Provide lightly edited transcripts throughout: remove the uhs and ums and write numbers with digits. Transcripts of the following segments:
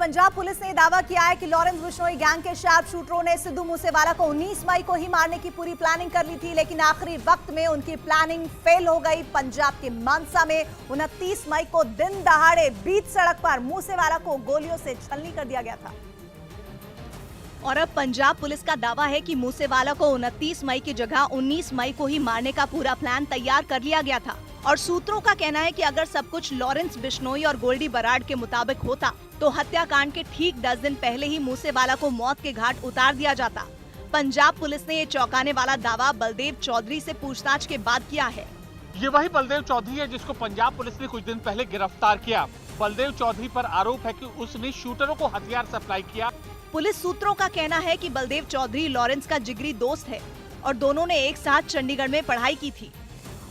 Punjab police ने दावा किया है कि लॉरेंस बिश्नोई गैंग के शार्प शूटरों ने सिद्धू मूसेवाला को 19 मई को ही मारने की पूरी प्लानिंग कर ली थी, लेकिन आखिरी वक्त में उनकी प्लानिंग फेल हो गई। पंजाब के मानसा में 29 मई को दिन दहाड़े बीच सड़क पर मूसेवाला को गोलियों से छलनी कर दिया गया था। और अब पंजाब पुलिस का दावा है कि मूसेवाला को 29 मई की जगह 19 मई को ही मारने का पूरा प्लान तैयार कर लिया गया था। और सूत्रों का कहना है कि अगर सब कुछ लॉरेंस बिश्नोई और गोल्डी बराड़ के मुताबिक होता तो हत्याकांड के ठीक 10 दिन पहले ही मूसेवाला को मौत के घाट उतार दिया जाता। पंजाब पुलिस ने ये चौंकाने वाला दावा बलदेव चौधरी से पूछताछ के बाद किया है। ये वही बलदेव चौधरी है जिसको पंजाब पुलिस ने कुछ दिन पहले गिरफ्तार किया। बलदेव चौधरी पर आरोप है कि उसने शूटरों को हथियार सप्लाई किया। पुलिस सूत्रों का कहना है कि बलदेव चौधरी लॉरेंस का जिगरी दोस्त है और दोनों ने एक साथ चंडीगढ़ में पढ़ाई की थी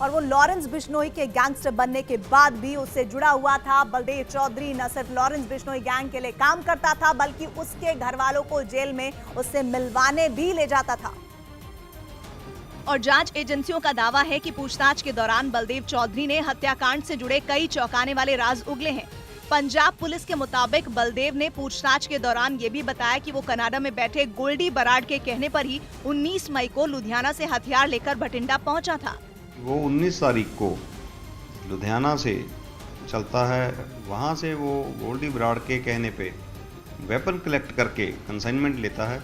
और वो लॉरेंस बिश्नोई के गैंगस्टर बनने के बाद भी उससे जुड़ा हुआ था। बलदेव चौधरी न सिर्फ लॉरेंस बिश्नोई गैंग के लिए काम करता था बल्कि उसके घर वालों को जेल में उससे मिलवाने भी ले जाता था। और जांच एजेंसियों का दावा है कि पूछताछ के दौरान बलदेव चौधरी ने हत्याकांड से जुड़े कई चौंकाने वाले राज उगले हैं। पंजाब पुलिस के मुताबिक बलदेव ने पूछताछ के दौरान ये भी बताया कि वो कनाडा में बैठे गोल्डी बराड़ के कहने पर ही 19 मई को लुधियाना से हथियार लेकर भटिंडा पहुंचा था। वो 19 तारीख को लुधियाना से चलता है, वहाँ से वो गोल्डी बराड़ के कहने पे वेपन कलेक्ट करके कंसाइनमेंट लेता है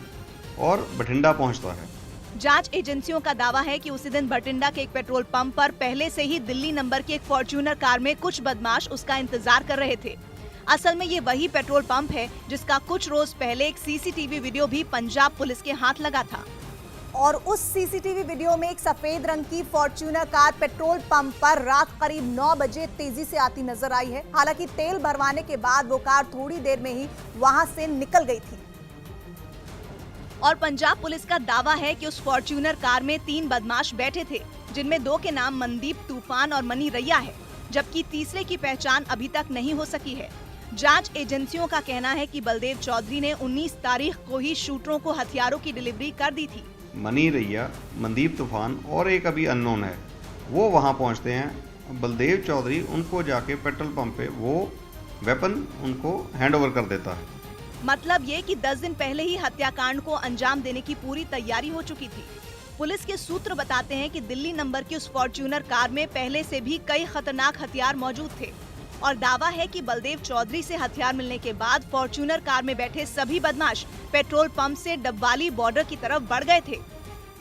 और भटिंडा पहुँचता है। जांच एजेंसियों का दावा है कि उसी दिन भटिंडा के एक पेट्रोल पंप पर पहले से ही दिल्ली नंबर की एक फॉर्च्यूनर कार में कुछ बदमाश उसका इंतजार कर रहे थे। असल में ये वही पेट्रोल पंप है जिसका कुछ रोज पहले एक सीसीटीवी वीडियो भी पंजाब पुलिस के हाथ लगा था। और उस सीसीटीवी वीडियो में एक सफेद रंग की फॉर्च्यूनर कार पेट्रोल पंप पर रात करीब 9 बजे तेजी से आती नजर आई है। हालांकि तेल भरवाने के बाद वो कार थोड़ी देर में ही वहां से निकल गई थी। और पंजाब पुलिस का दावा है कि उस फॉर्च्यूनर कार में 3 बदमाश बैठे थे, जिनमें 2 के नाम मनदीप तूफान और मनी रैया है, जबकि तीसरे की पहचान अभी तक नहीं हो सकी है। जांच एजेंसियों का कहना है कि बलदेव चौधरी ने 19 तारीख को ही शूटरों को हथियारों की डिलीवरी कर दी थी। मनी रैया, मनदीप तूफान और एक अभी अननोन है, वो वहाँ पहुँचते हैं। बलदेव चौधरी उनको जाके पेट्रोल पंप पे वो वेपन उनको हैंड ओवर कर देता है। मतलब ये कि 10 दिन पहले ही हत्याकांड को अंजाम देने की पूरी तैयारी हो चुकी थी। पुलिस के सूत्र बताते हैं कि दिल्ली नंबर की उस फॉर्च्यूनर कार में पहले से भी कई खतरनाक हथियार मौजूद थे और दावा है कि बलदेव चौधरी से हथियार मिलने के बाद फॉर्च्यूनर कार में बैठे सभी बदमाश पेट्रोल पंप से डबवाली बॉर्डर की तरफ बढ़ गए थे,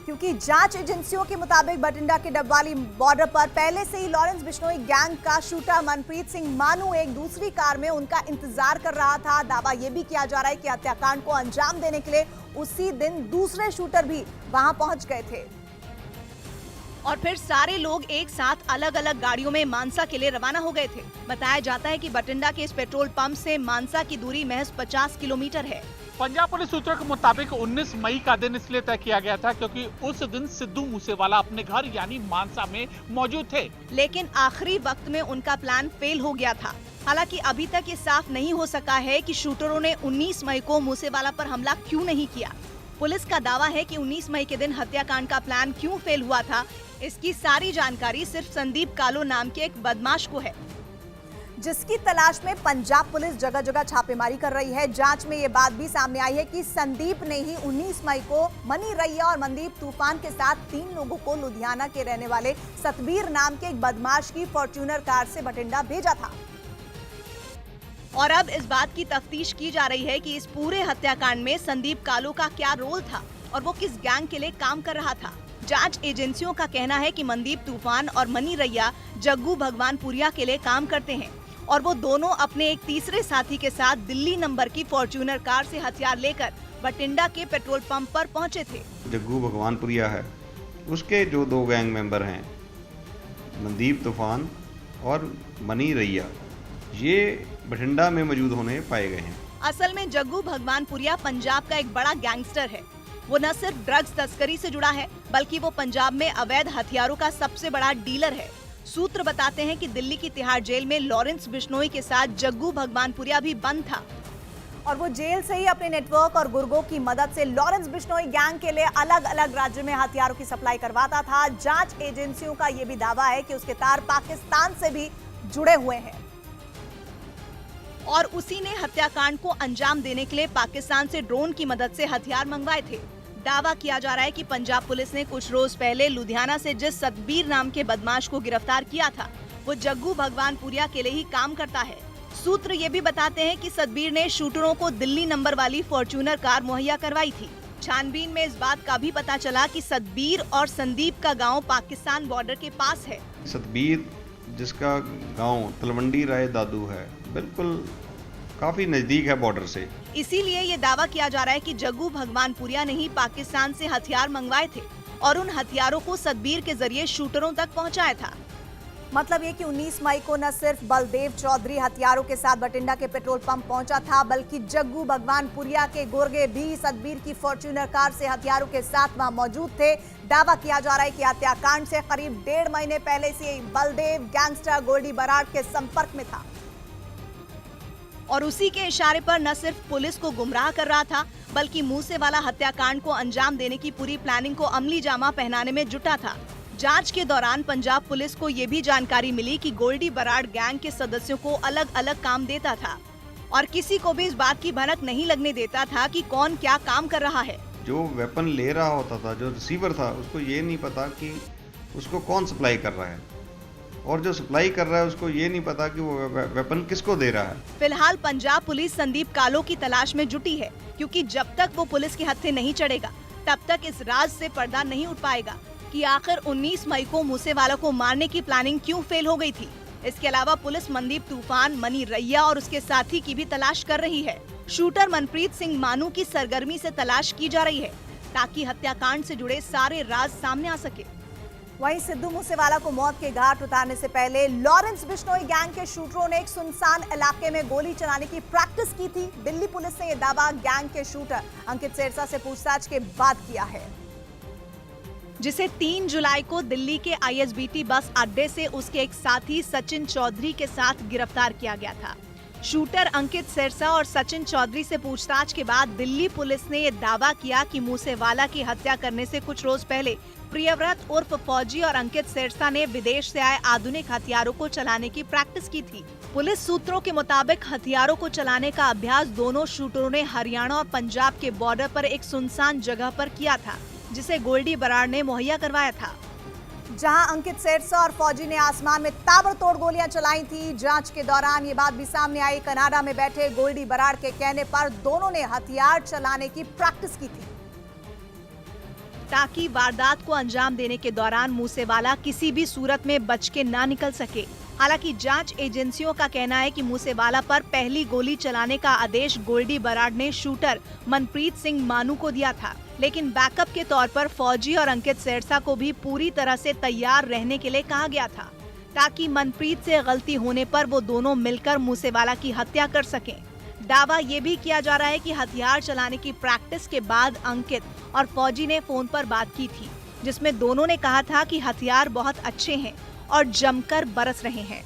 क्योंकि जांच एजेंसियों के मुताबिक भटिंडा के डबवाली बॉर्डर पर पहले से ही लॉरेंस बिश्नोई गैंग का शूटर मनप्रीत सिंह मानू एक दूसरी कार में उनका इंतजार कर रहा था। दावा यह भी किया जा रहा है कि हत्याकांड को अंजाम देने के लिए उसी दिन दूसरे शूटर भी वहां पहुंच गए थे और फिर सारे लोग एक साथ अलग अलग गाड़ियों में मानसा के लिए रवाना हो गए थे। बताया जाता है कि भटिंडा के इस पेट्रोल पंप से मानसा की दूरी महज 50 किलोमीटर है। पंजाब पुलिस सूत्रों के मुताबिक 19 मई का दिन इसलिए तय किया गया था क्योंकि उस दिन सिद्धू मूसेवाला अपने घर यानी मानसा में मौजूद थे, लेकिन आखिरी वक्त में उनका प्लान फेल हो गया था। हालांकि अभी तक ये साफ नहीं हो सका है कि शूटरों ने 19 मई को मूसेवाला पर हमला क्यों नहीं किया। पुलिस का दावा है कि 19 मई के दिन हत्याकांड का प्लान क्यों फेल हुआ था, इसकी सारी जानकारी सिर्फ संदीप कालो नाम के एक बदमाश को है, जिसकी तलाश में पंजाब पुलिस जगह जगह छापेमारी कर रही है। जांच में ये बात भी सामने आई है कि संदीप ने ही 19 मई को मनी रैया और मनदीप तूफान के साथ 3 लोगों को लुधियाना के रहने वाले सतबीर नाम के एक बदमाश की फॉर्च्यूनर कार से भटिंडा भेजा था। और अब इस बात की तफ्तीश की जा रही है कि इस पूरे हत्याकांड में संदीप कालो का क्या रोल था और वो किस गैंग के लिए काम कर रहा था। जांच एजेंसियों का कहना है कि मनदीप तूफान और मनी रैया जग्गू भगवानपुरिया के लिए काम करते हैं और वो दोनों अपने एक तीसरे साथी के साथ दिल्ली नंबर की फॉर्च्यूनर कार से हथियार लेकर भटिंडा के पेट्रोल पंप पर पहुंचे थे। जग्गू भगवानपुरिया है, उसके जो 2 गैंग मेंबर हैं मनदीप तूफान और मनी रैया, ये भटिंडा में मौजूद होने पाए गए हैं। असल में जग्गू भगवानपुरिया पंजाब का एक बड़ा गैंगस्टर है। वो न सिर्फ ड्रग्स तस्करी से जुड़ा है बल्कि वो पंजाब में अवैध हथियारों का सबसे बड़ा डीलर है। सूत्र बताते हैं कि दिल्ली की तिहाड़ जेल में लॉरेंस बिश्नोई के साथ जग्गू भगवानपुरिया भी बंद था और वो जेल से ही अपने नेटवर्क और गुर्गों की मदद से लॉरेंस बिश्नोई गैंग के लिए अलग अलग राज्यों में हथियारों की सप्लाई करवाता था। जांच एजेंसियों का ये भी दावा है कि उसके तार पाकिस्तान से भी जुड़े हुए हैं। और उसी ने हत्याकांड को अंजाम देने के लिए पाकिस्तान से ड्रोन की मदद से हथियार मंगवाए थे। दावा किया जा रहा है कि पंजाब पुलिस ने कुछ रोज पहले लुधियाना से जिस सतबीर नाम के बदमाश को गिरफ्तार किया था, वो जग्गू भगवानपुरिया के लिए ही काम करता है। सूत्र ये भी बताते हैं कि सतबीर ने शूटरों को दिल्ली नंबर वाली फॉर्च्यूनर कार मुहैया करवाई थी। छानबीन में इस बात का भी पता चला कि सतबीर और संदीप का गांव पाकिस्तान बॉर्डर के पास है। सतबीर जिसका गांव तलवंडी राय दादू है, बिल्कुल काफी नजदीक है बॉर्डर से। इसीलिए ये दावा किया जा रहा है कि जग्गू भगवानपुरिया ने ही पाकिस्तान से हथियार मंगवाए थे और उन हथियारों को सतबीर के जरिए शूटरों तक पहुंचाया था। मतलब ये कि 19 मई को न सिर्फ बलदेव चौधरी हथियारों के साथ बठिंडा के पेट्रोल पंप पहुंचा था, बल्कि जग्गू भगवानपुरिया के गुर्गे भी सतबीर की फॉर्च्यूनर कार से हथियारों के साथ वहां मौजूद थे। दावा किया जा रहा है कि हत्याकांड से करीब 1.5 महीने पहले से बलदेव गैंगस्टर गोल्डी बराड़ के संपर्क में था और उसी के इशारे पर न सिर्फ पुलिस को गुमराह कर रहा था, बल्कि मूसेवाला हत्याकांड को अंजाम देने की पूरी प्लानिंग को अमली जामा पहनाने में जुटा था। जांच के दौरान पंजाब पुलिस को ये भी जानकारी मिली कि गोल्डी बराड़ गैंग के सदस्यों को अलग अलग काम देता था और किसी को भी इस बात की भनक नहीं लगने देता था कि कौन क्या काम कर रहा है। जो वेपन ले रहा होता था, जो रिसीवर था, उसको ये नहीं पता कि उसको कौन सप्लाई कर रहा है, और जो सप्लाई कर रहा है उसको ये नहीं पता कि वो वेपन किसको दे रहा है। फिलहाल पंजाब पुलिस संदीप कालो की तलाश में जुटी है, क्योंकि जब तक वो पुलिस के हत्थे नहीं चढ़ेगा, तब तक इस राज से पर्दा नहीं उठ पाएगा कि आखिर 19 मई को मूसेवाला को मारने की प्लानिंग क्यों फेल हो गई थी। इसके अलावा पुलिस मनदीप तूफान, मनी रैया और उसके साथी की भी तलाश कर रही है। शूटर मनप्रीत सिंह मानू की सरगर्मी से तलाश की जा रही है, ताकि हत्याकांड से जुड़े सारे राज सामने आ सके। वहीं सिद्धू मूसेवाला को मौत के घाट उतारने से पहले लॉरेंस बिश्नोई गैंग के शूटरों ने एक सुनसान इलाके में गोली चलाने की प्रैक्टिस की थी। दिल्ली पुलिस ने यह दावा गैंग के शूटर अंकित सेरसा से पूछताछ के बाद किया है, जिसे 3 जुलाई को दिल्ली के ISBT बस अड्डे से उसके एक साथी सचिन चौधरी के साथ गिरफ्तार किया गया था। शूटर अंकित सेरसा और सचिन चौधरी से पूछताछ के बाद दिल्ली पुलिस ने यह दावा किया कि मूसेवाला की हत्या करने से कुछ रोज पहले प्रियव्रत उर्फ फौजी और अंकित सेरसा ने विदेश से आए आधुनिक हथियारों को चलाने की प्रैक्टिस की थी। पुलिस सूत्रों के मुताबिक हथियारों को चलाने का अभ्यास दोनों शूटरों ने हरियाणा और पंजाब के बॉर्डर पर एक सुनसान जगह पर किया था, जिसे गोल्डी बराड़ ने मुहैया करवाया था। जहां अंकित सेरसा और फौजी ने आसमान में ताबड़तोड़ गोलियां चलाई थी। जांच के दौरान ये बात भी सामने आई, कनाडा में बैठे गोल्डी बराड़ के कहने पर दोनों ने हथियार चलाने की प्रैक्टिस की थी, ताकि वारदात को अंजाम देने के दौरान मूसेवाला किसी भी सूरत में बच के ना निकल सके। हालांकि जांच एजेंसियों का कहना है कि मूसेवाला पर पहली गोली चलाने का आदेश गोल्डी बराड़ ने शूटर मनप्रीत सिंह मानू को दिया था, लेकिन बैकअप के तौर पर फौजी और अंकित सेरसा को भी पूरी तरह से तैयार रहने के लिए कहा गया था, ताकि मनप्रीत से गलती होने पर वो दोनों मिलकर मूसेवाला की हत्या कर सकें। दावा ये भी किया जा रहा है कि हथियार चलाने की प्रैक्टिस के बाद अंकित और फौजी ने फोन पर बात की थी, जिसमें दोनों ने कहा था कि हथियार बहुत अच्छे हैं और जमकर बरस रहे हैं।